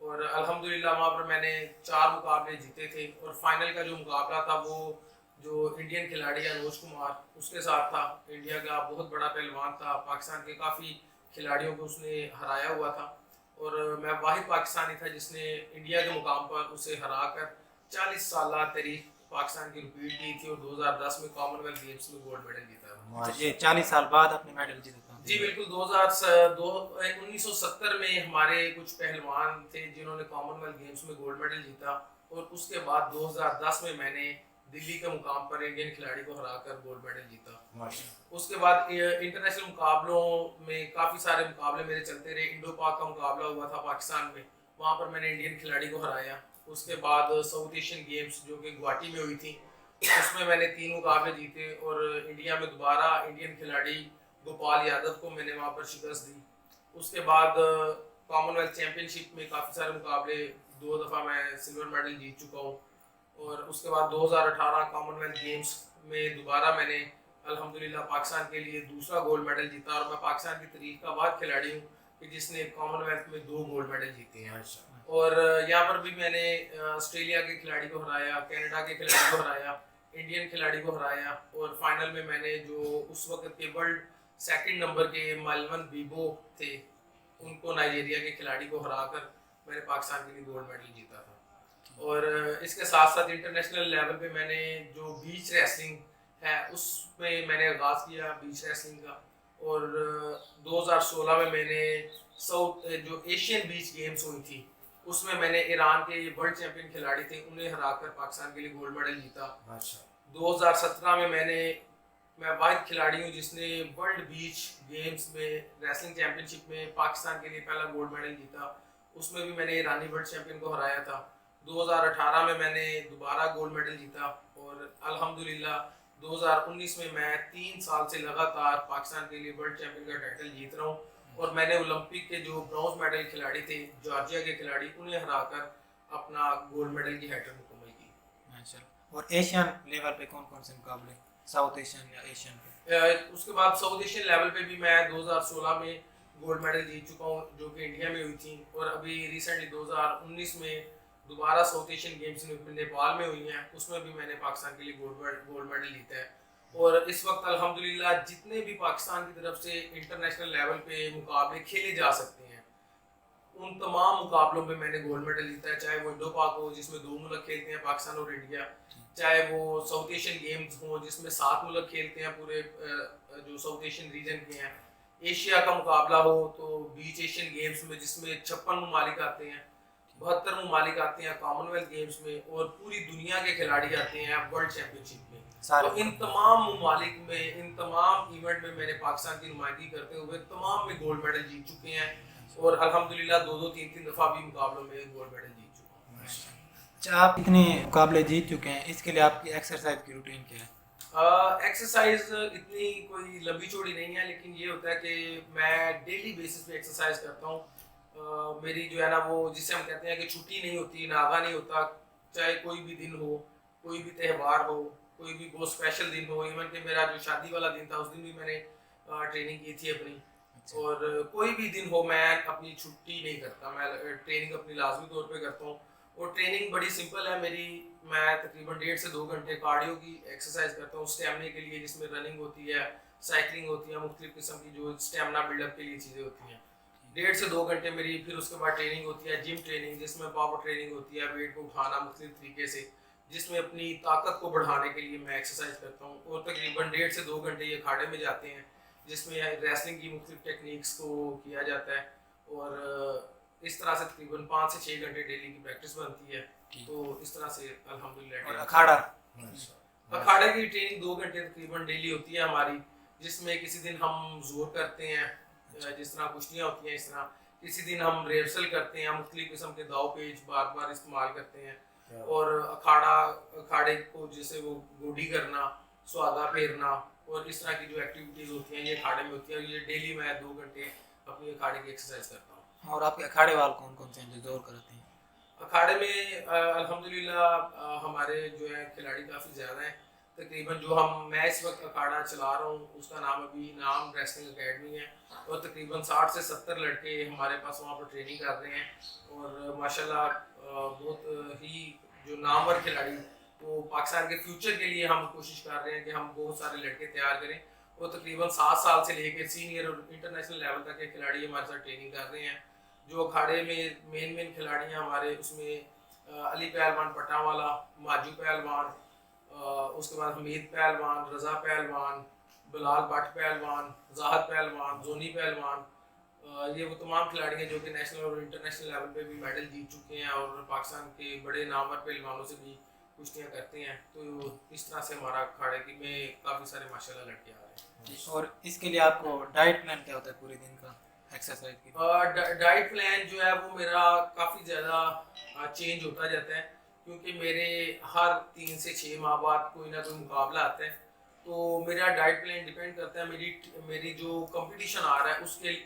اور الحمدللہ وہاں پر میں نے 4 مقابلے جیتے تھے، اور فائنل کا جو مقابلہ تھا وہ جو انڈین کھلاڑی انوج کمار اس کے ساتھ تھا. انڈیا کا بہت بڑا پہلوان تھا، پاکستان کے کافی کھلاڑیوں کو اس نے ہرایا ہوا تھا، اور میں واحد پاکستانی تھا جس نے انڈیا کے مقام پر اسے ہرا کر 40 سالہ تاریخ پاکستان کی رپیٹ کی تھی، اور 2010 میں کامن ویلتھ گیمز میں گولڈ میڈل جیتا تھا. یہ 40 سال بعد اپنے میڈل جیتا تھا. جی بالکل. 1970 میں ہمارے کچھ پہلوان تھے جنہوں نے کامن ویلتھ گیمز میں گولڈ میڈل جیتا، اور اس کے بعد 2010 میں نے دلی کے مقام پر انڈین کھلاڑی کو ہرا کر گولڈ میڈل جیتا. اس کے بعد انٹرنیشنل مقابلوں میں کافی سارے مقابلے میرے چلتے رہے. انڈو پاک کا مقابلہ ہوا تھا پاکستان میں، وہاں پر میں نے انڈین کھلاڑی کو ہرایا. اس کے بعد ساؤتھ ایشین گیمز جو کہ گوہاٹی میں ہوئی تھی، اس میں نے 3 مقابلے جیتے، اور انڈیا میں دوبارہ انڈین کھلاڑی گوپال یادو کو میں نے وہاں پر شکست دی. اس کے بعد کامن ویلتھ چیمپئن شپ میں کافی سارے مقابلے، 2 دفعہ میں سلور میڈل جیت چکا ہوں. اور اس کے بعد 2018 کامن ویلتھ گیمز میں دوبارہ میں نے الحمدللہ پاکستان کے لیے دوسرا گولڈ میڈل جیتا، اور میں پاکستان کی تاریخ کا واحد کھلاڑی ہوں کہ جس نے کامن ویلتھ میں 2 گولڈ میڈل جیتے ہیں. اور یہاں پر بھی میں نے آسٹریلیا کے کھلاڑی کو ہرایا، کینیڈا کے کھلاڑی کو ہرایا، انڈین کھلاڑی کو ہرایا، اور فائنل میں نے جو اس وقت کے ورلڈ 2 نمبر کے مالون بیبو تھے ان کو نائجیریا کے کھلاڑی کو ہرا کر میں نے پاکستان کے لیے گولڈ میڈل جیتا تھا. اور اس کے ساتھ ساتھ انٹرنیشنل لیول پہ میں نے جو بیچ ریسلنگ ہے اس میں نے آغاز کیا بیچ ریسلنگ کا. اور 2016 میں نے جو ایشین بیچ گیمز ہوئی تھی اس میں نے ایران کے ورلڈ چیمپئن کھلاڑی تھے انہیں ہرا کر پاکستان کے لیے گولڈ میڈل جیتا. 2017 میں واحد کھلاڑی ہوں جس نے ورلڈ بیچ گیمز میں ریسلنگ چیمپئن شپ میں پاکستان کے لیے پہلا گولڈ میڈل جیتا. اس میں بھی میں نے ایرانی ورلڈ چیمپئن کو ہرایا تھا. 2018 میں نے دوبارہ گولڈ میڈل جیتا، اور الحمدللہ 2019 میں 3 سال سے لگاتار پاکستان کے لیے ورلڈ چیمپئن کا ٹائٹل جیت رہا ہوں. اور میں نے اولمپک کے جو برونز میڈل کھلاڑی تھے جارجیا کے کھلاڑی انہیں ہرا کر اپنا گولڈ میڈل کی ہیٹرک مکمل کی. اور ایشین لیول پہ کون کون سے مقابلے، ساؤتھ ایشین یا ایشین پہ؟ اس کے بعد ساؤتھ ایشین لیول پہ بھی میں 2016 میں گولڈ میڈل جیت چکا ہوں جو کہ انڈیا میں ہوئی تھی. اور ابھی ریسنٹلی 2019 میں دوبارہ ساؤتھ ایشین گیمز نیپال میں ہوئی ہیں، اس میں بھی میں نے پاکستان کے لیے گولڈ میڈل جیتا ہے. اور اس وقت الحمدللہ جتنے بھی پاکستان کی طرف سے انٹرنیشنل لیول پہ مقابلے کھیلے جا سکتے ہیں ان تمام مقابلوں پہ میں نے گولڈ میڈل جیتا ہے، چاہے وہ انڈو پاک ہو جس میں 2 ملک کھیلتے ہیں پاکستان اور انڈیا، چاہے وہ ساؤتھ ایشین گیمز ہوں جس میں 7 ملک کھیلتے ہیں پورے جو ساؤتھ ایشین ریجن کے ہیں، ایشیا کا مقابلہ ہو تو بیچ ایشین گیمز میں جس میں 56 ممالک آتے ہیں، 72 ممالک آتے ہیں کامن ویلتھ گیمز میں، اور پوری دنیا کے کھلاڑی آتے ہیں ورلڈ چیمپئن شپ میں. تو ان تمام ممالک میں ان تمام ایونٹ میں نے پاکستان کی نمائندگی کرتے ہوئے تمام میں گولڈ میڈل جیت چکے ہیں، اور الحمدللہ 2-3 دفعہ بھی مقابلوں میں گولڈ میڈل جیت چکا ہوں. اچھا، آپ اتنے مقابلے جیت چکے ہیں، اس کے لیے آپ کی ایکسرسائز کی روٹین کیا ہے؟ ایکسرسائز اتنی کوئی لمبی چوڑی نہیں ہے، لیکن یہ ہوتا ہے کہ میں ڈیلی بیسس پہ ایکسرسائز کرتا ہوں. میری جو ہے نا وہ جسے ہم کہتے ہیں کہ چھٹی نہیں ہوتی، ناغہ نہیں ہوتا، چاہے کوئی بھی دن ہو، کوئی بھی تہوار ہو، کوئی بھی بہت اسپیشل دن ہو. ایون کہ میرا جو شادی والا دن تھا اس دن بھی میں نے ٹریننگ کی تھی اپنی. اور کوئی بھی دن ہو میں اپنی چھٹی نہیں کرتا، میں ٹریننگ اپنی لازمی طور پہ کرتا ہوں. اور ٹریننگ بڑی سمپل ہے میری، میں تقریباً 1.5 سے 2 گھنٹے کارڈیو کی ایکسرسائز کرتا ہوں اسٹیمنے کے لیے، جس میں رننگ ہوتی ہے، سائیکلنگ ہوتی ہے، مختلف قسم کی جو اسٹیمنا بلڈ اپ کے لیے چیزیں ہوتی ہیں. 1.5 سے 2 گھنٹے میری. پھر اس کے بعد ٹریننگ ہوتی ہے جم ٹریننگ، جس میں پاور ٹریننگ ہوتی ہے، ویٹ کو اٹھانا مختلف طریقے سے، جس میں اپنی طاقت کو بڑھانے کے لیے میں ایکسرسائز کرتا ہوں. اور تقریباً 1.5 سے 2 گھنٹے یہ اکھاڑے میں جاتے ہیں جس میں ریسلنگ کی مختلف ٹیکنیکس کو کیا جاتا ہے. اور اس طرح سے تقریباً 5 سے 6 گھنٹے ڈیلی کی پریکٹس بنتی ہے. تو اس طرح سے الحمدللہ. اکھاڑے کی ٹریننگ 2 گھنٹے تقریباً ڈیلی ہوتی ہے ہماری، جس میں کسی دن ہم زور کرتے ہیں جس طرح کشتیاں ہوتی ہیں اس طرح، کسی دن ہم ریورسل کرتے ہیں، مختلف قسم کے داؤ پیچ بار بار استعمال کرتے ہیں. اور اکھاڑے کو جیسے وہ گوڈی کرنا، سہاگا پھیرنا اور اس طرح کی جو ایکٹیویٹیز ہوتی ہیں یہ اکھاڑے میں ہوتی ہیں. یہ ڈیلی میں 2 گھنٹے اپنی اکھاڑے کی ایکسرسائز کرتا ہوں. اور آپ کے اکھاڑے وال کون کون سے ہیں جو زور کرتے ہیں؟ اکھاڑے میں الحمدللہ ہمارے جو ہے کھلاڑی کافی زیادہ ہیں، تقریباً جو میں اس وقت اکھاڑا چلا رہا ہوں اس کا نام ابھی انعام ریسلنگ اکیڈمی ہے، اور تقریباً 60 سے 70 لڑکے ہمارے پاس وہاں پر ٹریننگ کر رہے ہیں، اور ماشاءاللہ بہت ہی جو نامور کھلاڑی، تو پاکستان کے فیوچر کے لیے ہم کوشش کر رہے ہیں کہ ہم بہت سارے لڑکے تیار کریں، وہ تقریباً 7 سال سے لے کے سینئر اور انٹرنیشنل لیول تک کے کھلاڑی ہمارے ساتھ ٹریننگ کر رہے ہیں۔ جو اکھاڑے میں مین کھلاڑی ہیں ہمارے، اس میں علی پہلوان پٹا والا، ماجو پہلوان، اس کے بعد حمید پہلوان، رضا پہلوان، بلال بٹ پہلوان، زاہد پہلوان، زونی پہلوان، یہ وہ تمام کھلاڑی ہیں جو کہ نیشنل اور انٹرنیشنل لیول پہ بھی میڈل جیت چکے ہیں اور پاکستان کے بڑے نامور پہلوانوں سے بھی کشتیاں کرتے ہیں۔ تو اس طرح سے ہمارا اکھاڑے کی میں کافی سارے ماشاءاللہ لڑکے آ رہے ہیں۔ اور اس کے لیے آپ کو ڈائٹ پلان کیا ہوتا ہے پورے دن کا ایکسرسائز کی؟ ڈائٹ پلان جو ہے وہ میرا کافی زیادہ چینج ہوتا جاتا ہے، کیونکہ میرے ہر 3 سے 6 ماہ بعد کوئی نہ کوئی مقابلہ آتا ہے، تو میرا ڈائٹ پلان ڈیپینڈ کرتا ہے میری جو کمپٹیشن آ رہا ہے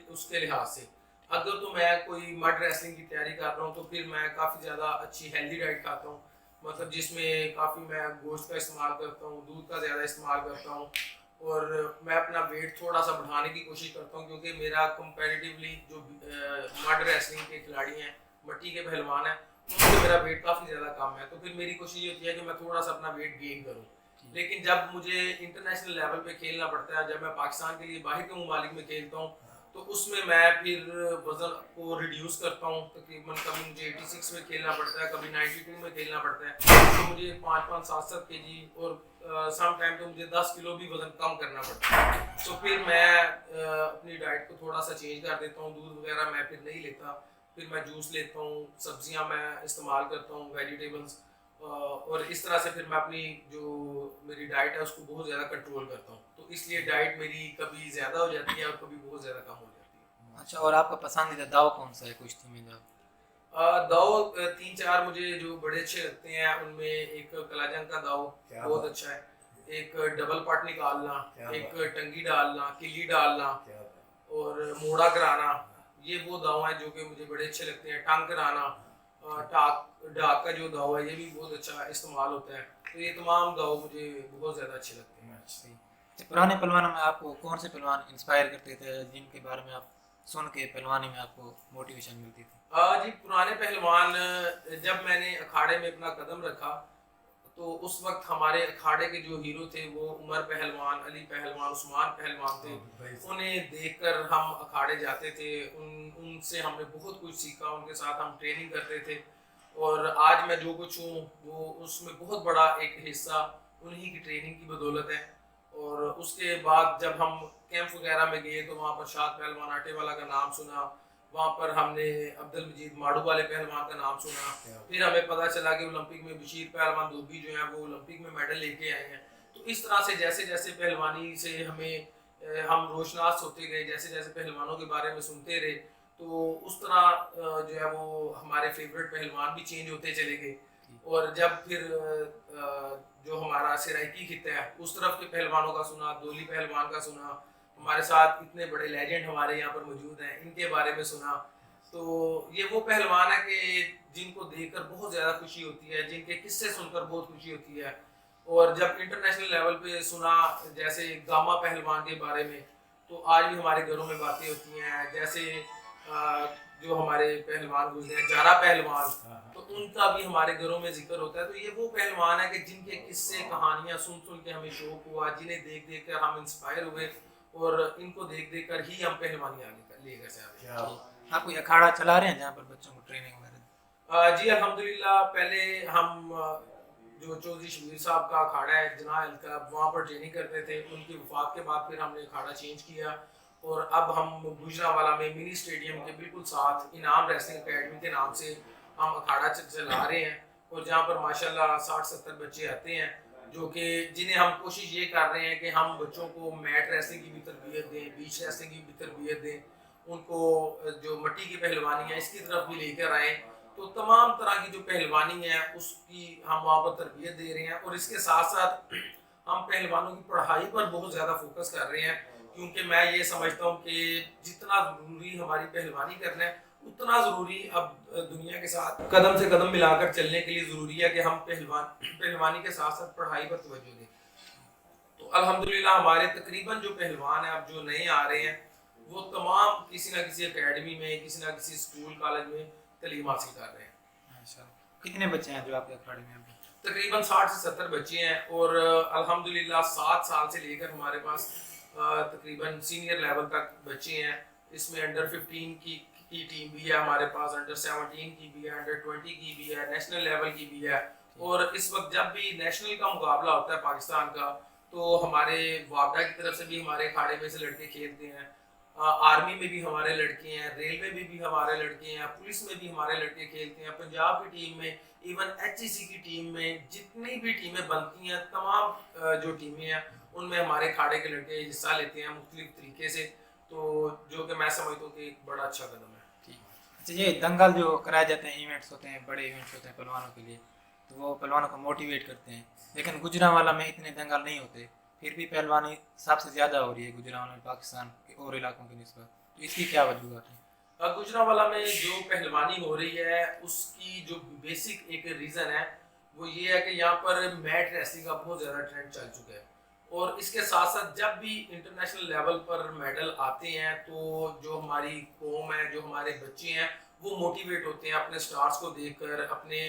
اس کے لحاظ سے۔ اگر تو میں کوئی مڈ ریسلنگ کی تیاری کر رہا ہوں تو پھر میں کافی زیادہ اچھی ہیلدی ڈائٹ کھاتا ہوں، مطلب جس میں کافی میں گوشت کا استعمال کرتا ہوں، دودھ کا زیادہ استعمال کرتا ہوں، اور میں اپنا ویٹ تھوڑا سا بڑھانے کی کوشش کرتا ہوں، کیونکہ میرا کمپیریٹیولی جو مڈ ریسلنگ کے کھلاڑی ہیں، مٹی کے پہلوان ہیں، ان سے میرا ویٹ کافی زیادہ کم ہے، تو پھر میری کوشش یہ ہوتی ہے کہ میں تھوڑا سا اپنا ویٹ گین کروں۔ لیکن جب مجھے انٹرنیشنل لیول پہ کھیلنا پڑتا ہے، جب میں پاکستان کے لیے باہر کے ممالک میں کھیلتا ہوں، تو اس میں پھر وزن کو ریڈیوس کرتا ہوں، تقریباً کبھی مجھے 86 میں کھیلنا پڑتا ہے، کبھی 92 میں کھیلنا پڑتا ہے، تو مجھے 5-5 7-7 kg اور سم ٹائم تو مجھے 10 کلو بھی وزن کم کرنا پڑتا ہے، تو پھر میں اپنی ڈائٹ کو تھوڑا سا چینج کر دیتا ہوں، دودھ وغیرہ میں پھر نہیں لیتا، پھر میں جوس لیتا ہوں، سبزیاں میں استعمال کرتا ہوں، ویجیٹیبلس، اور اس طرح سے پھر میں اپنی جو میری ڈائٹ ہے اس کو بہت زیادہ کنٹرول کرتا ہوں، تو اس لیے ڈائٹ میری کبھی زیادہ ہو جاتی ہے اور کبھی بہت زیادہ کم ہو جاتی ہے۔ اچھا، اور آپ کا پسندیدہ داؤ کون سا ہے کشتی میں جب؟ داؤ 3-4 مجھے جو بڑے اچھے لگتے ہیں، ان میں ایک کلا جنگ کا داؤ بہت اچھا ہے، ایک ڈبل پٹ نکالنا، ایک ٹنگی ڈالنا، کلی ڈالنا اور موڑا کرانا، یہ وہ داؤ ہیں جو کہ مجھے بڑے اچھے لگتے ہیں، ٹنگ کرانا، ڈاک کا جو داؤ ہے یہ بھی بہت اچھا استعمال ہوتا ہے، تو یہ تمام داؤ مجھے بہت زیادہ اچھے لگتے ہیں۔ پرانے پہلوانوں میں آپ کو کون سے پہلوان انسپائر کرتے تھے، جن کے بارے میں آپ سن کے پہلوانی میں آپ کو موٹیویشن ملتی تھی؟ جی، پرانے پہلوان، جب میں نے اکھاڑے میں اپنا قدم رکھا تو اس وقت ہمارے اکھاڑے کے جو ہیرو تھے وہ عمر پہلوان، علی پہلوان، عثمان پہلوان تھے، انہیں دیکھ کر ہم اکھاڑے جاتے تھے، ان سے ہم نے بہت کچھ سیکھا، ان کے ساتھ ہم ٹریننگ کرتے تھے، اور آج میں جو کچھ ہوں وہ اس میں بہت بڑا ایک حصہ انہی کی ٹریننگ کی بدولت ہے۔ اور اس کے بعد جب ہم کیمپ وغیرہ میں گئے تو وہاں پر شاد پہلوان آٹے والا کا نام سنا، وہاں پر ہم نے عبد المجید ماڑو والے پہلوان کا نام سنا، پھر ہمیں پتہ چلا کہ اولمپک میں بشیر پہلوان دوبی جو ہیں وہ اولمپک میں میڈل لے کے آئے ہیں، تو اس طرح سے جیسے جیسے پہلوانی سے ہم روشناس ہوتے گئے، جیسے جیسے پہلوانوں کے بارے میں سنتے رہے، تو اس طرح جو ہے وہ ہمارے فیوریٹ پہلوان بھی چینج ہوتے چلے گئے، اور جب پھر جو ہمارا سرائکی خطہ ہے اس طرف کے پہلوانوں کا سنا، دولی پہلوان کا سنا، ہمارے ساتھ اتنے بڑے لیجنڈ ہمارے یہاں پر موجود ہیں ان کے بارے میں سنا، تو یہ وہ پہلوان ہے کہ جن کو دیکھ کر بہت زیادہ خوشی ہوتی ہے، جن کے قصے سن کر بہت خوشی ہوتی ہے، اور جب انٹرنیشنل لیول پہ سنا جیسے گاما پہلوان کے بارے میں، تو آج بھی ہمارے گھروں میں باتیں ہوتی ہیں، جیسے جو ہمارے پہلوان گزرے ہیں جارا پہلوان، تو ان کا بھی ہمارے گھروں میں ذکر ہوتا ہے، تو یہ وہ پہلوان ہے کہ جن کے قصے کہانیاں سن سن کے ہمیں شوق ہوا، جنہیں دیکھ دیکھ کر ہم انسپائر ہوئے، اور ان کو دیکھ دیکھ کر ہی ہم پہلوانی آگے لے کر جاتے ہیں۔ آپ کوئی اکھاڑا چلا رہے ہیں جہاں پر بچوں کو ٹریننگ وغیرہ؟ جی الحمدللہ، پہلے ہم جو چودھری شبیر صاحب کا اکھاڑا ہے جناح الکلب، وہاں پر ٹریننگ کرتے تھے، ان کی وفات کے بعد پھر ہم نے اکھاڑا چینج کیا، اور اب ہم گوجرانوالہ میں منی اسٹیڈیم کے بالکل ساتھ انعام ریسلنگ اکیڈمی کے نام سے ہم اکھاڑا چلا رہے ہیں، اور جہاں پر ماشاءاللہ 60-70 بچے آتے ہیں، جو کہ جنہیں ہم کوشش یہ کر رہے ہیں کہ ہم بچوں کو میٹ ریسلنگ کی بھی تربیت دیں، بیچ ریسلنگ کی بھی تربیت دیں، ان کو جو مٹی کی پہلوانی ہے اس کی طرف بھی لے کر آئیں، تو تمام طرح کی جو پہلوانی ہے اس کی ہم وہاں پر تربیت دے رہے ہیں، اور اس کے ساتھ ساتھ ہم پہلوانوں کی پڑھائی پر بہت زیادہ فوکس کر رہے ہیں، کیونکہ میں یہ سمجھتا ہوں کہ جتنا ضروری ہماری پہلوانی کرنا ہے اتنا ضروری اب دنیا کے ساتھ قدم سے قدم ملا کر چلنے کے لیے ضروری ہے کہ ہم پہلوانی کے ساتھ ساتھ پڑھائی پر توجہ دیں۔ الحمدللہ ہمارے تقریباً جو پہلوان ہیں اب جو نئے آ رہے ہیں وہ تمام کسی نہ کسی اکیڈمی میں کسی نہ کسی اسکول کالج میں تعلیم حاصل کر رہے ہیں. کتنے بچے ہیں جو آپ کے اکھاڑے میں ابھی؟ تقریباً 60 سے 70 بچے ہیں اور الحمدللہ 7 سال سے لے کر ہمارے پاس تقریباً سینئر لیول تک بچے ہیں. اس میں انڈر 15 کی ٹیم بھی ہے ہمارے پاس, انڈر 17 کی بھی ہے, انڈر 20 کی بھی ہے, نیشنل لیول کی بھی ہے. اور اس وقت جب بھی نیشنل کا مقابلہ ہوتا ہے پاکستان کا تو ہمارے وابڈا کی طرف سے بھی ہمارے اکھاڑے میں سے لڑکے کھیلتے ہیں, آرمی میں بھی ہمارے لڑکے ہیں, ریلوے میں بھی ہمارے لڑکے ہیں, پولیس میں بھی ہمارے لڑکے کھیلتے ہیں, پنجاب کی ٹیم میں, ایون ایچ ای سی کی ٹیم میں, جتنی بھی ٹیمیں بنتی ہیں تمام جو ٹیمیں ہیں ان میں ہمارے اکھاڑے کے لڑکے حصہ لیتے ہیں مختلف طریقے سے, تو جو کہ میں سمجھتا ہوں کہ ایک بڑا اچھا قدم ہے. اچھا, یہ دنگل جو کرائے جاتے ہیں, ایونٹس ہوتے ہیں, بڑے ایونٹس ہوتے ہیں پہلوانوں کے لیے, تو وہ پہلوانوں کو موٹیویٹ کرتے ہیں, لیکن گوجرانوالا میں اتنے دنگل نہیں ہوتے, پھر بھی پہلوانی سب سے زیادہ ہو رہی ہے گوجرانوالا میں پاکستان کے اور علاقوں کی نسبت, تو اس کی کیا وجوہات ہیں؟ گوجرانوالا میں جو پہلوانی ہو رہی ہے اس کی جو بیسک ایک ریزن ہے وہ یہ ہے کہ یہاں پر میٹ ریسلنگ کا بہت زیادہ ٹرینڈ چل چکا ہے, اور اس کے ساتھ ساتھ جب بھی انٹرنیشنل لیول پر میڈل آتے ہیں تو جو ہماری قوم ہے, جو ہمارے بچے ہیں, وہ موٹیویٹ ہوتے ہیں اپنے سٹارز کو دیکھ کر. اپنے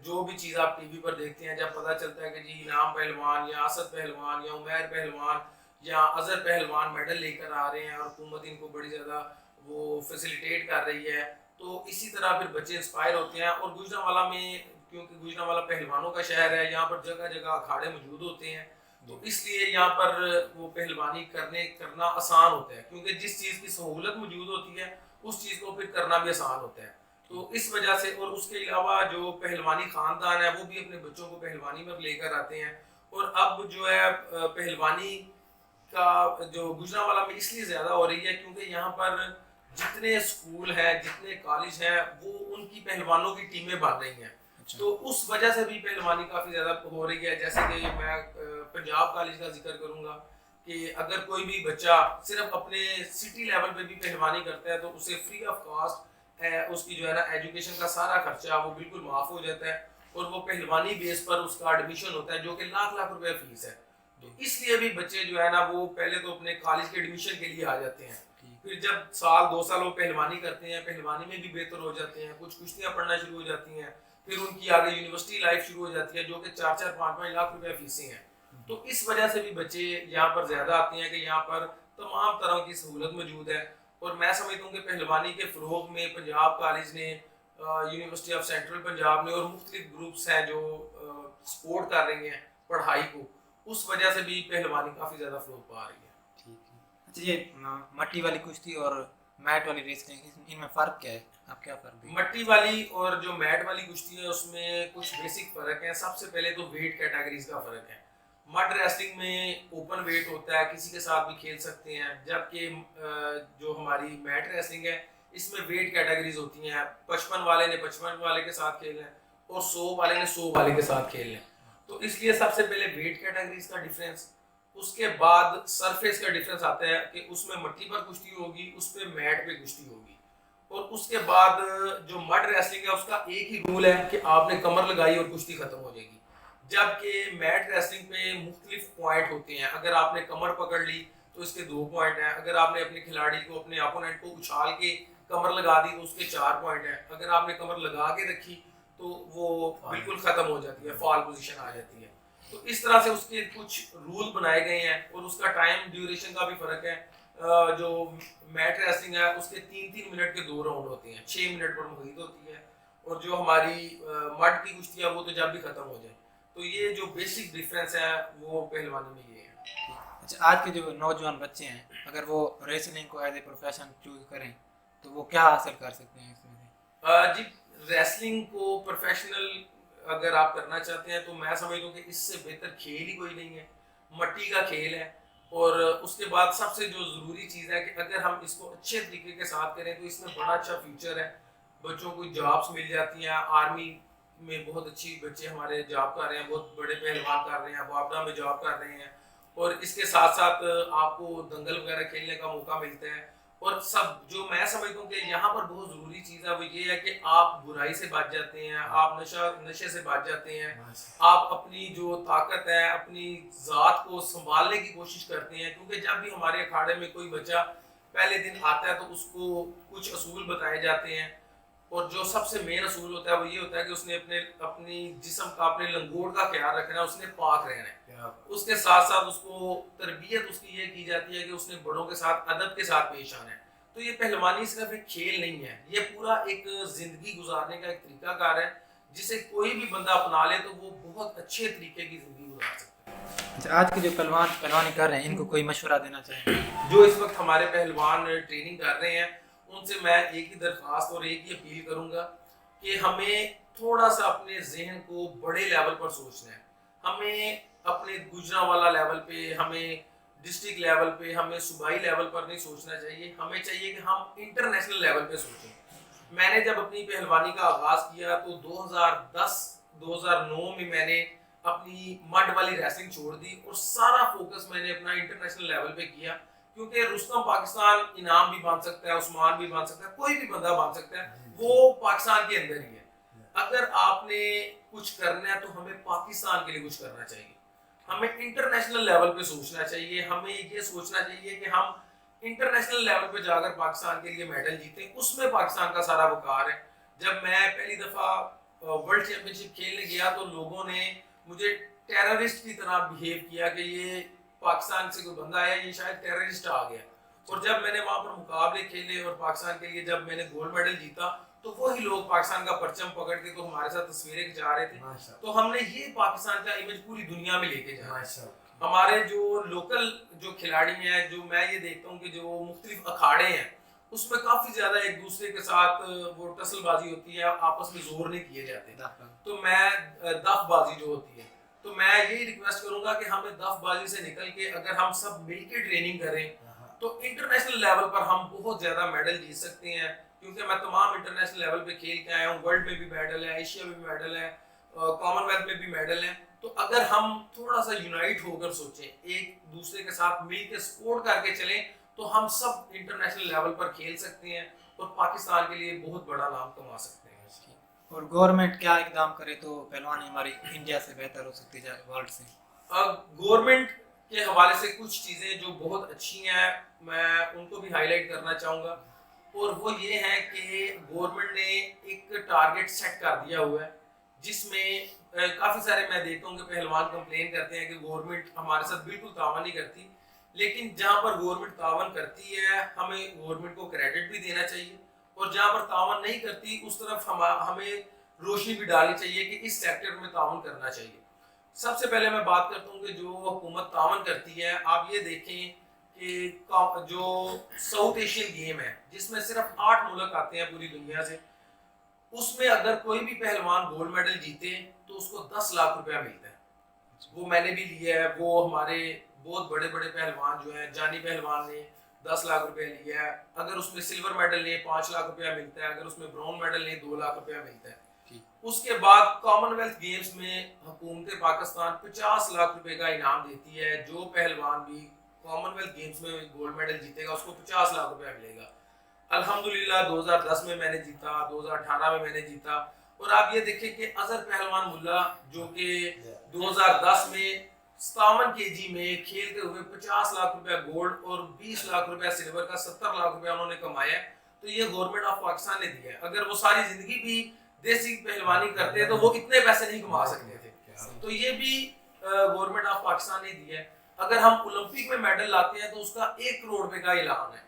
جو بھی چیز آپ ٹی وی پر دیکھتے ہیں, جب پتہ چلتا ہے کہ جی انعام پہلوان یا اسد پہلوان یا عمیر پہلوان یا اظہر پہلوان میڈل لے کر آ رہے ہیں اور حکومت ان کو بڑی زیادہ وہ فیسیلیٹیٹ کر رہی ہے, تو اسی طرح پھر بچے انسپائر ہوتے ہیں. اور گوجرانوالا میں کیونکہ گوجرانوالا پہلوانوں کا شہر ہے, یہاں پر جگہ جگہ اکھاڑے موجود ہوتے ہیں, تو اس لیے یہاں پر وہ پہلوانی کرنا آسان ہوتا ہے, کیونکہ جس چیز کی سہولت موجود ہوتی ہے اس چیز کو پھر کرنا بھی آسان ہوتا ہے. تو اس وجہ سے, اور اس کے علاوہ جو پہلوانی خاندان ہے وہ بھی اپنے بچوں کو پہلوانی میں لے کر آتے ہیں. اور اب جو ہے پہلوانی کا جو گوجرانوالا میں اس لیے زیادہ ہو رہی ہے کیونکہ یہاں پر جتنے اسکول ہیں, جتنے کالج ہیں, وہ ان کی پہلوانوں کی ٹیمیں بن رہی ہیں, تو اس وجہ سے بھی پہلوانی کافی زیادہ ہو رہی ہے. جیسے کہ میں پنجاب کالج کا ذکر کروں گا کہ اگر کوئی بھی بچہ صرف اپنے سٹی لیول پہ بھی پہلوانی کرتا ہے تو اسے فری آف کاسٹ اس کی جو ہے نا ایجوکیشن کا سارا خرچہ وہ بالکل معاف ہو جاتا ہے, اور وہ پہلوانی بیس پر اس کا ایڈمیشن ہوتا ہے جو کہ لاکھ لاکھ روپے فیس ہے. تو اس لیے بھی بچے جو ہے نا وہ پہلے تو اپنے کالج کے ایڈمیشن کے لیے آ جاتے ہیں, پھر جب سال 2 سال وہ پہلوانی کرتے ہیں, پہلوانی میں بھی بہتر ہو جاتے ہیں, کچھ کشتیاں پڑھنا شروع ہو جاتی ہیں, پھر ان کی آگے یونیورسٹی لائف شروع ہو جاتی ہے جو کہ 4-4-5-5 لاکھ روپے فیسیں ہیں. تو اس وجہ سے بھی بچے یہاں پر زیادہ آتے ہیں کہ یہاں پر تمام طرح کی سہولت موجود ہے. اور میں سمجھتا ہوں کہ پہلوانی کے فروغ میں پنجاب کالج نے, یونیورسٹی آف سینٹرل پنجاب نے, اور مختلف گروپس ہیں جو سپورٹ کر رہے ہیں پڑھائی کو, اس وجہ سے بھی پہلوانی کافی زیادہ فروغ پا رہی ہے. اچھا, یہ مٹی والی کشتی اور میٹ والی ریسلنگ, ان میں فرق کیا ہے, آپ کیا فرق دیکھیں؟ مٹی والی اور جو میٹ والی کشتی ہے اس میں کچھ بیسک فرق ہیں. سب سے پہلے تو ویٹ کیٹیگریز کا فرق ہے. مڈ ریسلنگ میں اوپن ویٹ ہوتا ہے, کسی کے ساتھ بھی کھیل سکتے ہیں, جبکہ جو ہماری میٹ ریسلنگ ہے اس میں ویٹ کیٹیگریز ہوتی ہیں. 55 والے نے 55 والے کے ساتھ کھیلنا ہے اور 100 والے نے 100 والے کے ساتھ کھیلنا ہے. تو اس لیے سب سے پہلے ویٹ کیٹیگریز کا ڈفرینس, اس کے بعد سرفیس کا ڈفرینس آتا ہے کہ اس میں مٹی پر کشتی ہوگی, اس پہ میٹ پہ کشتی ہوگی. اور اس کے بعد جو مڈ ریسلنگ ہے اس کا ایک ہی رول ہے کہ آپ نے کمر لگائی اور کشتی ختم ہو جائے گی, جبکہ میٹ ریسلنگ پہ مختلف پوائنٹ ہوتے ہیں. اگر آپ نے کمر پکڑ لی تو اس کے 2 پوائنٹ ہیں, اگر آپ نے اپنے کھلاڑی کو, اپنے اپوننٹ کو اچھال کے کمر لگا دی تو اس کے 4 پوائنٹ ہیں, اگر آپ نے کمر لگا کے رکھی تو وہ بالکل ختم ہو جاتی ہے, فال پوزیشن آ جاتی ہے. تو اس طرح سے اس کے کچھ رول بنائے گئے ہیں, اور اس کا ٹائم ڈیوریشن کا بھی فرق ہے. جو میٹ ریسلنگ ہے اس کے 3-3 منٹ کے 2 راؤنڈ ہوتے ہیں, 6 منٹ پر محیط ہوتی ہے, اور جو ہماری مڈ کی کشتی ہے وہ تو جب بھی ختم ہو جائے. تو یہ جو بیسک ڈفرینس ہے وہ پہلوانی میں یہ ہے. اچھا, آج کے جو نوجوان بچے ہیں اگر وہ ریسلنگ کو ایز اے پروفیشن چوز کریں تو وہ کیا حاصل کر سکتے ہیں اس میں؟ جی, ریسلنگ کو پروفیشنل اگر آپ کرنا چاہتے ہیں تو میں سمجھتا ہوں کہ اس سے بہتر کھیل ہی کوئی نہیں ہے. مٹی کا کھیل ہے, اور اس کے بعد سب سے جو ضروری چیز ہے کہ اگر ہم اس کو اچھے طریقے کے ساتھ کریں تو اس میں بڑا اچھا فیوچر ہے. بچوں کو جابس مل جاتی ہیں, آرمی میں بہت اچھی بچے ہمارے جاب کر رہے ہیں, بہت بڑے پہلوان کر رہے ہیں, وابڈا میں جاب کر رہے ہیں, اور اس کے ساتھ ساتھ آپ کو دنگل وغیرہ کھیلنے کا موقع ملتا ہے. اور سب جو میں سمجھتا ہوں کہ یہاں پر بہت ضروری چیز ہے وہ یہ ہے کہ آپ برائی سے بچ جاتے ہیں, آپ نشے سے بچ جاتے ہیں, آپ اپنی جو طاقت ہے اپنی ذات کو سنبھالنے کی کوشش کرتے ہیں. کیونکہ جب بھی ہمارے اکھاڑے میں کوئی بچہ پہلے دن آتا ہے تو اس کو کچھ اصول بتائے جاتے ہیں, اور جو سب سے مین اصول ہوتا ہے وہ یہ ہوتا ہے کہ اس نے اپنی جسم کا, اپنے لنگوٹ کا خیال رکھنا ہے, اس نے پاک رہنا ہے. اس کے ساتھ ساتھ اس کو تربیت اس کی یہ کی جاتی ہے کہ اس نے بڑوں کے ساتھ ادب کے ساتھ پیش آنا ہے. تو یہ پہلوانی صرف ایک کھیل نہیں ہے, یہ پورا ایک زندگی گزارنے کا ایک طریقہ کار ہے جسے کوئی بھی بندہ اپنا لے تو وہ بہت اچھے طریقے کی زندگی گزار سکتا ہے. اچھا, آج کے جو پہلوانی کر رہے ہیں ان کو کوئی مشورہ دینا چاہیں؟ جو اس وقت ہمارے پہلوان ٹریننگ کر رہے ہیں ان سے میں ایک ہی درخواست اور ایک ہی اپیل کروں گا کہ ہمیں تھوڑا سا اپنے ذہن کو بڑے لیول پر سوچنا ہے. ہمیں اپنے گوجرانوالا لیول پہ, ہمیں ڈسٹرکٹ لیول پہ, ہمیں صوبائی لیول پر نہیں سوچنا چاہیے. ہمیں چاہیے کہ ہم انٹرنیشنل لیول پہ سوچیں. میں نے جب اپنی پہلوانی کا آغاز کیا تو 2010-2009 میں نے اپنی مڈ والی ریسلنگ چھوڑ دی اور سارا فوکس میں نے اپنا انٹرنیشنل لیول پہ کیا, کیونکہ رستم پاکستان انعام بھی بن سکتا ہے, عثمان بھی بن سکتا ہے, کوئی بھی بندہ بن سکتا ہے, وہ پاکستان کے اندر ہی ہے. اگر آپ نے کچھ کرنا ہے تو ہمیں پاکستان کے لیے کچھ کرنا چاہیے, ہمیں انٹرنیشنل لیول پہ سوچنا چاہیے. ہمیں یہ سوچنا چاہیے کہ ہم انٹرنیشنل لیول پہ جا کر پاکستان کے لیے میڈل جیتے, اس میں پاکستان کا سارا وقار ہے. جب میں پہلی دفعہ ورلڈ چیمپئن شپ کھیلنے گیا تو لوگوں نے مجھے ٹیررسٹ کی طرح بہیو کیا کہ یہ پاکستان سے کوئی بندہ آیا, یہ شاید ٹیررسٹ آ گیا. اور جب میں نے وہاں پر مقابلے کھیلے اور پاکستان کے لیے جب میں نے گولڈ میڈل جیتا تو وہی لوگ پاکستان کا پرچم پکڑ کے تو ہمارے ساتھ تصویریں کھچا رہے تھے. تو ہم نے یہ پاکستان کا امیج پوری دنیا میں لے کے جانا ہے. ہمارے جو لوکل جو کھلاڑی ہیں, جو میں یہ دیکھتا ہوں کہ جو مختلف اکھاڑے ہیں اس میں کافی زیادہ ایک دوسرے کے ساتھ وہ ٹسل بازی ہوتی ہے, آپس میں زور نہیں کیے جاتے. تو میں دف بازی جو ہوتی ہے, تو میں یہی ریکویسٹ کروں گا کہ ہمیں دف بازی سے نکل کے اگر ہم سب مل کے ٹریننگ کریں تو انٹرنیشنل لیول پر ہم بہت زیادہ میڈل جیت سکتے ہیں. کیونکہ میں تمام انٹرنیشنل لیول پہ کھیل کے آیا ہوں, ورلڈ میں بھی میڈل ہے, ایشیا میں بھی میڈل ہے, کامن ویلتھ میں بھی میڈل ہے. تو اگر ہم تھوڑا سا یونائٹ ہو کر سوچیں, ایک دوسرے کے ساتھ مل کے سپورٹ کر کے چلیں, تو ہم سب انٹرنیشنل لیول پر کھیل سکتے ہیں اور پاکستان کے لیے بہت بڑا نام کما سکتے ہیں. اور گورنمنٹ کیا اقدام کرے تو پہلوانی ہماری انڈیا سے بہتر ہو سکتی ہے ورلڈ سے؟ گورنمنٹ کے حوالے سے کچھ چیزیں جو بہت اچھی ہیں میں ان کو بھی ہائی لائٹ کرنا چاہوں گا, اور وہ یہ ہے کہ گورنمنٹ نے ایک ٹارگٹ سیٹ کر دیا ہوا ہے جس میں کافی سارے میں دیکھتا ہوں کہ پہلوان کمپلین کرتے ہیں کہ گورنمنٹ ہمارے ساتھ بالکل تعاون نہیں کرتی. لیکن جہاں پر گورنمنٹ تعاون کرتی ہے ہمیں گورنمنٹ کو کریڈٹ بھی دینا چاہیے, اور جہاں پر تعاون نہیں کرتی اس طرف ہمیں روشنی بھی ڈالنی چاہیے کہ اس سیکٹر میں تعاون کرنا چاہیے. سب سے پہلے میں بات کرتا ہوں کہ جو حکومت تعاون کرتی ہے, آپ یہ دیکھیں کہ جو ساؤتھ ایشین گیم ہے جس میں صرف 8 ملک آتے ہیں پوری دنیا سے, اس میں اگر کوئی بھی پہلوان گولڈ میڈل جیتے تو اس کو 10 لاکھ روپیہ ملتا ہے. وہ میں نے بھی لیا ہے, وہ ہمارے بہت بڑے بڑے پہلوان جو ہیں, جانی پہلوان نے 10 لاکھ روپیہ لیا ہے. اگر اس میں سلور میڈل لیں 5 لاکھ روپیہ ملتا ہے, اگر اس میں براؤن میڈل لیں 2 لاکھ روپیہ ملتا ہے. اس کے بعد کامن ویلتھ گیمز میں حکومت پاکستان 50 لاکھ روپے کا انعام دیتی ہے. جو پہلوان بھی کامن ویلتھ گیمز میں گولڈ میڈل جیتے گا اس کو 50 لاکھ روپیہ ملے گا. الحمدللہ 2010 میں میں نے جیتا, 2018 میں میں نے جیتا. اور آپ یہ دیکھیں کہ اظہر پہلوان ملا جو کہ 2010 میں 57 kg میں کھیلتے ہوئے 50 لاکھ روپیہ گولڈ اور 20 لاکھ روپیہ سلور کا 70 لاکھ روپیہ انہوں نے کمایا. تو یہ گورنمنٹ آف پاکستان نے دیا ہے. اگر وہ ساری زندگی بھی دیسی پہلوانی کرتے تو وہ اتنے پیسے نہیں کما سکتے تھے. تو یہ بھی گورنمنٹ آف پاکستان نے دیا ہے. اگر ہم اولمپک میں میڈل لاتے ہیں تو اس کا 1 کروڑ روپے کا اعلان ہے.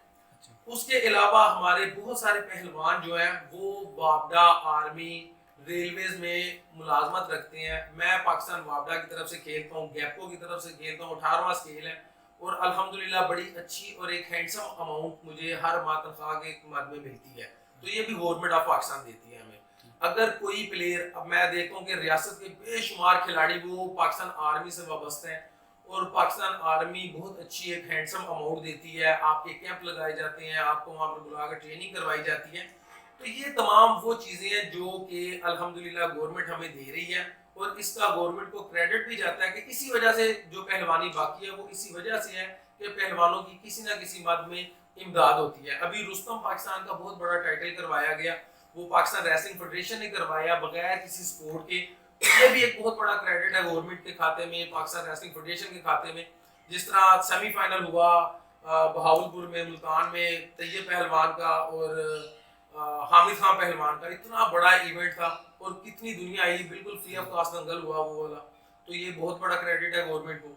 اس کے علاوہ ہمارے بہت سارے پہلوان جو ہیں وہ وابڈا, آرمی, ریلویز میں ملازمت رکھتے ہیں. میں پاکستان وابڈا کی طرف سے کھیلتا ہوں, گیپکو کی طرف سے کھیلتا ہوں, 18واں اسکیل ہے, اور الحمدللہ بڑی اچھی اور ایک ہینڈسم اماؤنٹ مجھے ہر ماہ تنخواہ کے مد میں ملتی ہے. تو یہ بھی گورنمنٹ آف پاکستان دیتی ہے ہمیں. اگر کوئی پلیئر, اب میں دیکھتا ہوں کہ ریاست کے بے شمار کھلاڑی وہ پاکستان آرمی سے وابستہ ہیں, اور پاکستان آرمی بہت اچھی ایک ہینڈسم اماؤنٹ دیتی ہے. آپ کے کیمپ لگائے جاتے ہیں, آپ کو وہاں پر بلا کر ٹریننگ کروائی جاتی ہے. تو یہ تمام وہ چیزیں ہیں جو کہ الحمدللہ گورنمنٹ ہمیں دے رہی ہے, اور اس کا گورنمنٹ کو کریڈٹ بھی جاتا ہے کہ اسی وجہ سے جو پہلوانی باقی ہے وہ اسی وجہ سے ہے کہ پہلوانوں کی کسی نہ کسی مد میں امداد ہوتی ہے. ابھی رستم پاکستان کا بہت بڑا ٹائٹل کروایا گیا, وہ پاکستان ریسلنگ فیڈریشن نے کروایا بغیر کسی سپورٹ کے. یہ بھی ایک بہت بڑا کریڈٹ ہے گورنمنٹ کے کھاتے میں, پاکستان ریسلنگ فیڈریشن کے کھاتے میں. جس طرح سیمی فائنل ہوا بہاولپور میں, ملتان میں, طیب پہلوان کا اور حامد خان پہلوان کا, اتنا بڑا ایونٹ تھا اور کتنی دنیا آئی, بالکل فری آف کاسٹ دنگل ہوا وہ والا. تو یہ بہت بڑا کریڈٹ ہے گورنمنٹ کو.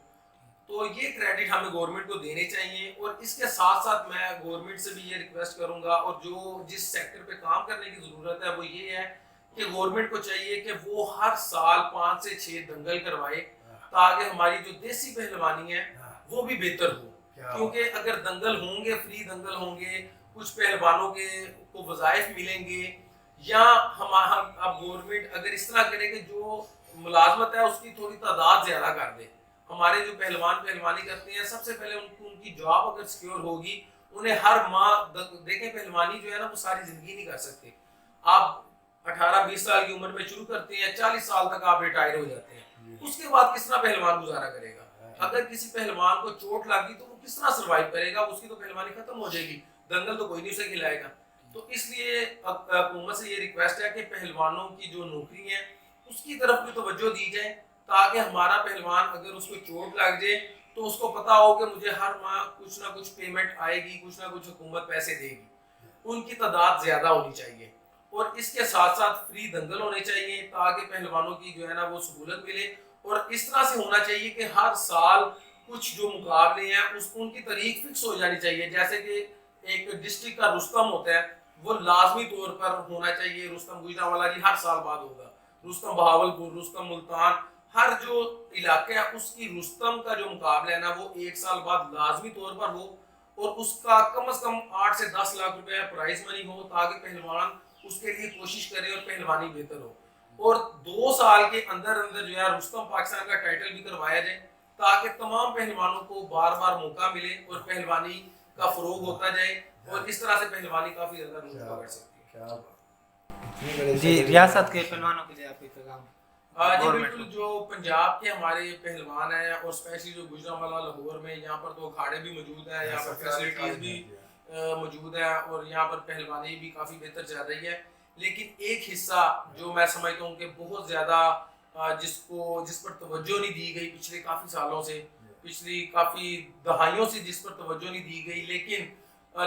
تو یہ کریڈٹ ہمیں گورنمنٹ کو دینے چاہیے. اور اس کے ساتھ ساتھ میں گورنمنٹ سے بھی یہ ریکویسٹ کروں گا, اور جو جس سیکٹر پہ کام کرنے کی ضرورت ہے وہ یہ ہے کہ گورنمنٹ کو چاہیے کہ وہ ہر سال 5 سے 6 دنگل کروائے تاکہ ہماری جو دیسی پہلوانی ہے وہ بھی بہتر ہو. کیونکہ اگر دنگل ہوں گے, فری دنگل ہوں گے, کچھ پہلوانوں کے کو وظائف ملیں گے, یا ہمارا اب گورنمنٹ اگر اس طرح کرے کہ جو ملازمت ہے اس کی تھوڑی تعداد زیادہ کر دے. ہمارے جو پہلوان پہلوانی کرتے ہیں سب سے پہلے ان کی جاب اگر سیکیور ہوگی, انہیں ہر ماہ دیکھیں پہلوانی جو ہے نا وہ ساری زندگی نہیں کر سکتے. آپ 18-20 سال کی عمر میں شروع کرتے ہیں, 40 سال تک آپ ریٹائر ہو جاتے ہیں. اس کے بعد کس طرح پہلوان گزارا کرے گا؟ اگر کسی پہلوان کو چوٹ لگی تو وہ کس طرح سروائیو کرے گا؟ اس کی تو پہلوانی ختم ہو جائے گی, دنگل تو کوئی نہیں اسے کھلائے گا. تو اس لیے حکومت سے یہ ریکویسٹ ہے کہ پہلوانوں کی جو نوکری ہے اس کی طرف بھی توجہ دی جائے, تاکہ ہمارا پہلوان اگر اس کو چوٹ لگ جائے تو اس کو پتا ہو کہ مجھے ہر ماہ کچھ نہ کچھ پیمنٹ آئے گی, کچھ نہ کچھ حکومت پیسے دے گی. ان کی تعداد زیادہ ہونی چاہیے. اور اس کے ساتھ ساتھ فری دنگل ہونے چاہیے تاکہ پہلوانوں کی جو ہے نا وہ سہولت ملے. اور اس طرح سے ہونا چاہیے کہ ہر سال کچھ جو مقابلے ہیں ان کی تاریخ فکس ہو جانی چاہیے. جیسے کہ ایک ڈسٹرکٹ کا رستم ہوتا ہے, وہ لازمی طور پر ہونا چاہیے. رستم گوجرانوالہ جی ہر سال بعد ہوگا, رستم بہاولپور, رستم ملتان, ہر جو علاقہ ہے اس کی رستم کا جو مقابلہ ہے نا وہ 1 سال بعد لازمی طور پر ہو, اور اس کا کم از کم 8 سے 10 لاکھ روپے پرائز منی ہو, تاکہ پہلوان اس کے لیے کوشش کرے اور پہلوانی بہتر ہو. اور 2 سال کے اندر اندر جو ہے رستم پاکستان کا ٹائٹل بھی کروایا جائے, تاکہ تمام پہلوانوں کو بار بار موقع ملے اور پہلوانی کا فروغ ہوتا جائے, اور اس طرح سے پہلوانی کافی زیادہ رونق پکڑ سکتی ہے. جی, ریاست کے پہلوانوں کے لیے آپ کا پیغام؟ جی بالکل, جو پنجاب کے ہمارے پہلوان ہیں اور اسپیشلی جو گوجرانوالہ لاہور میں, یہاں پر تو اکھاڑے بھی موجود ہیں, یہاں پر فیسلٹیز بھی موجود ہیں, اور یہاں پر پہلوانی بھی کافی بہتر چل رہی ہے. لیکن ایک حصہ جو میں سمجھتا ہوں کہ بہت زیادہ جس پر توجہ نہیں دی گئی پچھلے کافی سالوں سے, پچھلی کافی دہائیوں سے جس پر توجہ نہیں دی گئی, لیکن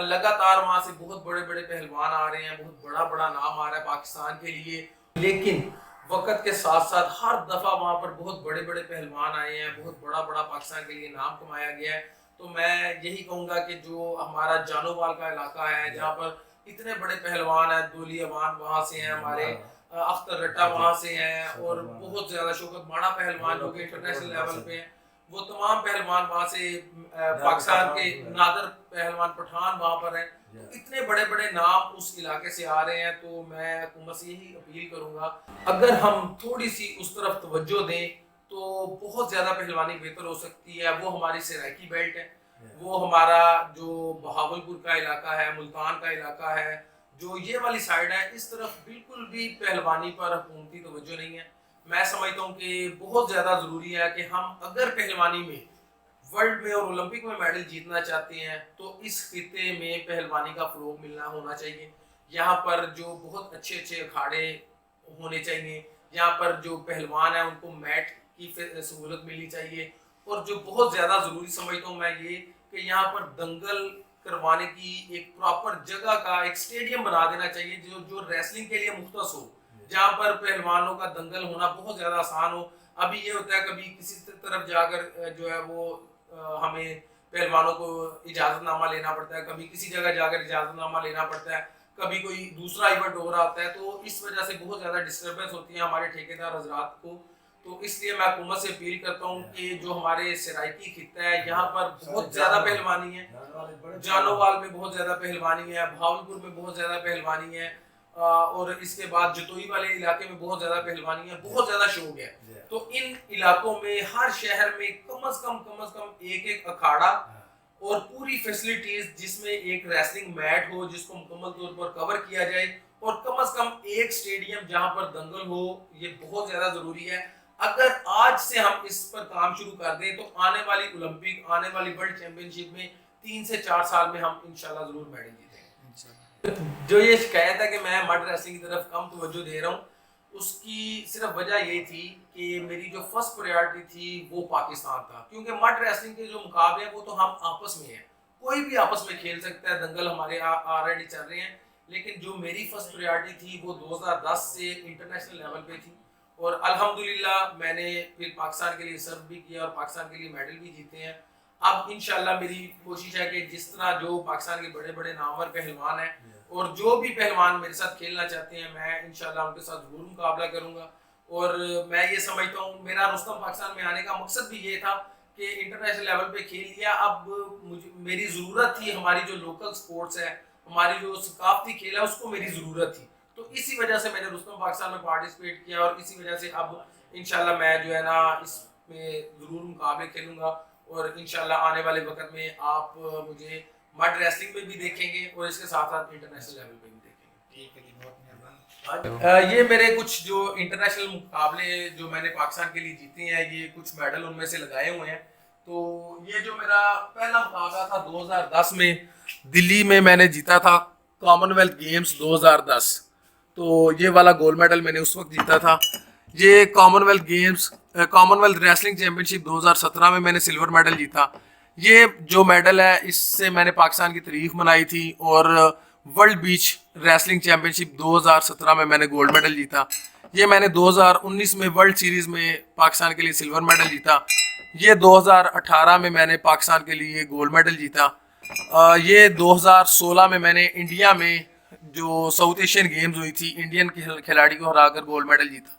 لگاتار وہاں سے بہت بڑے بڑے پہلوان آ رہے ہیں, بہت بڑا بڑا نام آ رہا ہے پاکستان کے لیے. لیکن وقت کے ساتھ ساتھ ہر دفعہ وہاں پر بہت بڑے بڑے پہلوان آئے ہیں, بہت بڑا بڑا پاکستان کے لیے نام کمایا گیا ہے. تو میں یہی کہوں گا کہ جو ہمارا جانووال کا علاقہ ہے جہاں پر اتنے بڑے پہلوان ہیں, دولی اوان وہاں سے ہیں, ہمارے اختر رٹا وہاں سے ہیں, اور بہت زیادہ شوکت ماڑا پہلوان جو کہ انٹرنیشنل لیول پہ ہیں, وہ تمام پہلوان وہاں سے, پاکستان کے نادر پہلوان پٹھان وہاں پر ہیں. اتنے بڑے بڑے نام اس علاقے سے آ رہے ہیں. تو میں حکومت سے یہی اپیل کروں گا, اگر ہم تھوڑی سی اس طرف توجہ دیں تو بہت زیادہ پہلوانی بہتر ہو سکتی ہے. وہ ہماری سرائکی بیلٹ ہے, وہ ہمارا جو بہاولپور کا علاقہ ہے, ملتان کا علاقہ ہے, جو یہ والی سائڈ ہے, اس طرف بالکل بھی پہلوانی پر حکومتی توجہ نہیں ہے. میں سمجھتا ہوں کہ بہت زیادہ ضروری ہے کہ ہم اگر پہلوانی میں ورلڈ میں اور اولمپک میں میڈل جیتنا چاہتے ہیں تو اس خطے میں پہلوانی کا فروغ ملنا ہونا چاہیے. یہاں پر جو بہت اچھے اچھے اکھاڑے ہونے چاہیے, یہاں پر جو پہلوان ہیں ان کو میٹ کی سہولت ملنی چاہیے. اور جو بہت زیادہ ضروری سمجھتا ہوں میں یہ کہ یہاں پر دنگل کروانے کی ایک پراپر جگہ کا ایک اسٹیڈیم بنا دینا چاہیے جو ریسلنگ کے لیے مختص ہو, جہاں پر پہلوانوں کا دنگل ہونا بہت زیادہ آسان ہو. ابھی یہ ہوتا ہے کبھی کسی طرف جا کر جو ہے وہ ہمیں پہلوانوں کو اجازت نامہ لینا پڑتا ہے, کبھی کسی جگہ جا کر اجازت نامہ لینا پڑتا ہے, کبھی کوئی دوسرا ایونٹ ہو رہا ہوتا ہے. تو اس وجہ سے بہت زیادہ ڈسٹربنس ہوتی ہے ہمارے ٹھیکیدار حضرات کو. تو اس لیے میں حکومت سے اپیل کرتا ہوں کہ جو ہمارے سرائکی خطہ ہے یہاں پر بہت زیادہ پہلوانی ہے, جانووال میں بہت زیادہ پہلوانی ہے, بہاولپور میں بہت زیادہ پہلوانی ہے, اور اس کے بعد جتوئی والے علاقے میں بہت زیادہ پہلوانی ہے, بہت زیادہ شوق ہے. تو ان علاقوں میں ہر شہر میں کم از کم ایک اکھاڑا اور پوری فیسلٹیز جس میں ایک ریسلنگ میٹ ہو جس کو مکمل طور پر کور کیا جائے, اور کم از کم ایک اسٹیڈیم جہاں پر دنگل ہو, یہ بہت زیادہ ضروری ہے. اگر آج سے ہم اس پر کام شروع کر دیں تو آنے والی اولمپک, آنے والی ورلڈ چیمپئن شپ میں 3 سے 4 سال میں ہم انشاءاللہ ضرور میڈل جیتیں گے. جو یہ شکایت ہے کہ میں مڈ ریسلنگ کی طرف کم توجہ دے رہا ہوں, اس کی صرف وجہ یہ تھی کہ میری جو فرسٹ پریارٹی تھی وہ پاکستان تھا, کیونکہ مڈ ریسلنگ کے جو مقابلے ہیں وہ تو ہم آپس میں ہیں, کوئی بھی آپس میں کھیل سکتا ہے, دنگل ہمارے آلریڈی چل رہے ہیں, لیکن جو میری فرسٹ پریارٹی تھی وہ 2010 سے انٹرنیشنل لیول پہ تھی, اور الحمدللہ میں نے پھر پاکستان کے لیے سرو بھی کیا اور پاکستان کے لیے میڈل بھی جیتے ہیں. اب انشاءاللہ میری کوشش ہے کہ جس طرح جو پاکستان کے بڑے بڑے نامور پہلوان ہیں اور جو بھی پہلوان میرے ساتھ کھیلنا چاہتے ہیں, میں انشاءاللہ ان کے ساتھ ضرور مقابلہ کروں گا. اور میں یہ سمجھتا ہوں میرا رستم پاکستان میں آنے کا مقصد بھی یہ تھا کہ انٹرنیشنل لیول پہ کھیل لیا, اب مجھے میری ضرورت تھی, ہماری جو لوکل سپورٹس ہے, ہماری جو ثقافتی کھیل ہے, اس کو میری ضرورت تھی, تو اسی وجہ سے میں نے رستم پاکستان میں پارٹیسپیٹ کیا, اور اسی وجہ سے اب انشاءاللہ میں جو ہے نا اس میں ضرور مقابلے کھیلوں گا, اور انشاءاللہ آنے والے وقت میں آپ مجھے مڈ ریسلنگ میں بھی دیکھیں گے اور اس کے ساتھ ساتھ انٹرنیشنل لیول پہ بھی دیکھیں گے. ٹھیک ہے جی, بہت مہربانی. یہ میرے کچھ جو انٹرنیشنل مقابلے جو میں نے پاکستان کے لیے جیتے ہیں, یہ کچھ میڈل ان میں سے لگائے ہوئے ہیں. تو یہ جو میرا پہلا مقابلہ تھا 2010 میں دلی میں نے جیتا تھا کامن ویلتھ گیمز 2010, تو یہ والا گولڈ میڈل میں نے اس وقت جیتا تھا. یہ commonwealth games commonwealth wrestling championship 2017 میں نے سلور میڈل جیتا. یہ جو میڈل ہے اس سے میں نے پاکستان کی تاریخ بنائی تھی, اور ورلڈ بیچ ریسلنگ چیمپئن شپ 2017 میں نے گولڈ میڈل جیتا. یہ میں نے 2019 میں ورلڈ سیریز میں پاکستان کے لیے سلور میڈل جیتا. یہ 2018 میں نے پاکستان کے لیے گولڈ میڈل جیتا. یہ 2016 میں نے انڈیا میں جو ساؤتھ ایشین گیمز ہوئی تھی, انڈین کھلاڑی کو ہرا کر گولڈ میڈل جیتا.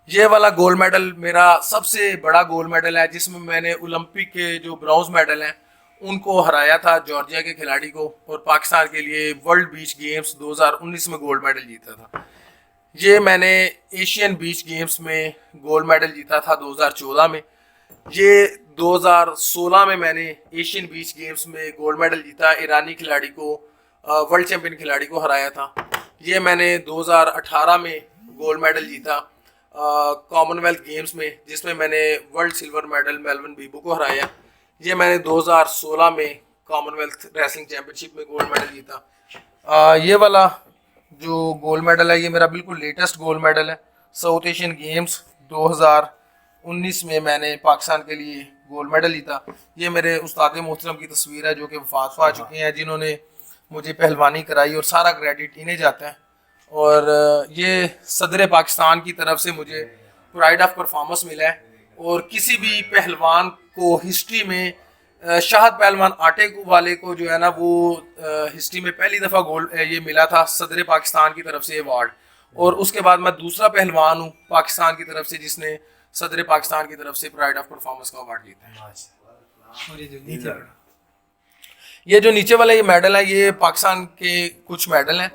یہ والا گولڈ میڈل میرا سب سے بڑا گولڈ میڈل ہے, جس میں نے اولمپک کے جو برونز میڈل ہیں ان کو ہرایا تھا جارجیا کے کھلاڑی کو, اور پاکستان کے لیے ورلڈ بیچ گیمز 2019 میں گولڈ میڈل جیتا تھا. یہ میں نے ایشین بیچ گیمز میں گولڈ میڈل جیتا تھا 2014 میں. یہ 2016 میں نے ایشین بیچ گیمز میں گولڈ میڈل جیتا, ایرانی کھلاڑی کو ورلڈ چیمپئن کھلاڑی کو ہرایا تھا. یہ میں نے 2018 میں گولڈ میڈل جیتا کامن ویلتھ گیمز میں, جس میں نے ورلڈ سلور میڈل میلون بیبو کو ہرایا. یہ میں نے 2016 میں کامن ویلتھ ریسلنگ چیمپئن شپ میں گولڈ میڈل جیتا. یہ والا جو گولڈ میڈل ہے یہ میرا بالکل لیٹسٹ گولڈ میڈل ہے. ساؤتھ ایشین گیمز 2019 میں نے پاکستان کے لیے گولڈ میڈل جیتا. یہ میرے استاد محترم کی تصویر ہے جو کہ وفات پا چکے ہیں, جنہوں نے مجھے پہلوانی کرائی, اور سارا کریڈٹ انہیں جاتا ہے. اور یہ صدر پاکستان کی طرف سے مجھے پرائڈ آف پرفارمنس ملا ہے, اور کسی بھی پہلوان کو ہسٹری میں شاہد پہلوان آٹے والے کو جو ہے نا وہ ہسٹری میں پہلی دفعہ گولڈ یہ ملا تھا صدر پاکستان کی طرف سے ایوارڈ, اور اس کے بعد میں دوسرا پہلوان ہوں پاکستان کی طرف سے جس نے صدر پاکستان کی طرف سے پرائڈ آف پرفارمنس کا ایوارڈ جیتا ہے. یہ جو نیچے والا یہ میڈل ہے یہ پاکستان کے کچھ میڈل ہیں,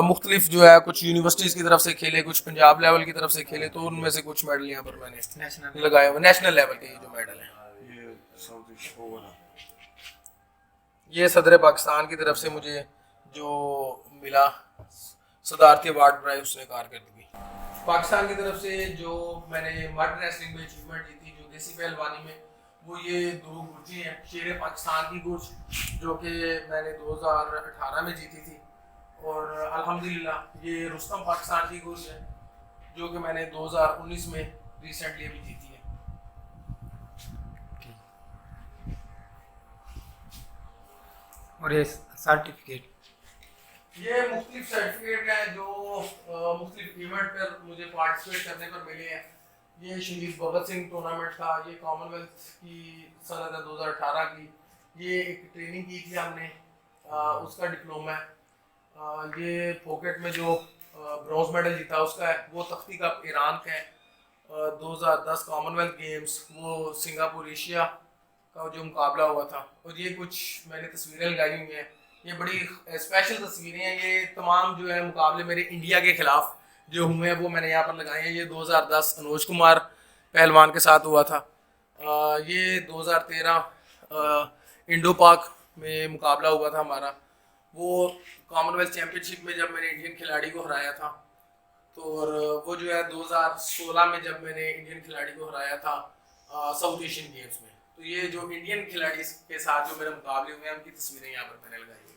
مختلف جو ہے کچھ یونیورسٹیز کی طرف سے کھیلے, کچھ پنجاب لیول کی طرف سے کھیلے, تو ان میں سے کچھ میڈل یہاں پر میں نے لگائے ہوئے نیشنل لیول کے. یہ جو میڈل ہیں یہ صدر پاکستان کی طرف سے مجھے جو ملا صدارتی ایوارڈ برائے حسن کارکردگی. پاکستان کی طرف سے جو میں نے مڈ ریسلنگ میں اچیومنٹ جیتی جو دیسی پہلوانی میں, وہ یہ 2 گرجی ہیں. شیر پاکستان کی گرج جو کہ میں نے 2018 میں جیتی تھی, اور الحمدللہ یہ رستم پاکستان کی گرج ہے جو کہ میں نے 2019 میں ریسنٹلی ابھی جیتی ہے. اور یہ سرٹیفکیٹ یہ مختلف سرٹیفکیٹ ہیں جو مختلف ایونٹ پر مجھے پارٹیسپیٹ کرنے پر ملے ہیں. یہ شہید بھگت سنگھ ٹورنامنٹ تھا, یہ کامن ویلتھ کی سنت ہے 2018 کی, یہ ایک ٹریننگ کی تھی ہم نے, اس کا ڈپلوما ہے. یہ پوکٹ میں جو برونز میڈل جیتا اس کا ہے, وہ تختی کپ ایران کا ہے. 2010 کامن ویلتھ گیمز وہ سنگاپور ایشیا کا جو مقابلہ ہوا تھا. اور یہ کچھ میں نے تصویریں لگائی ہوئی ہیں, یہ بڑی اسپیشل تصویریں ہیں. یہ تمام جو ہے مقابلے میرے انڈیا کے خلاف جو ہوئے ہیں وہ میں نے یہاں پر لگائے ہیں. یہ 2010 انوج کمار پہلوان کے ساتھ ہوا تھا. یہ 2013 انڈو پاک میں مقابلہ ہوا تھا ہمارا, وہ کامن ویلتھ چیمپئن شپ میں جب میں نے انڈین کھلاڑی کو ہرایا تھا. تو اور وہ جو ہے 2016 میں جب میں نے انڈین کھلاڑی کو ہرایا تھا ساؤتھ ایشین گیمز میں. تو یہ جو انڈین کھلاڑی کے ساتھ جو میرے مقابلے ہوئے ہیں ان کی تصویریں یہاں پر میں نے لگائی.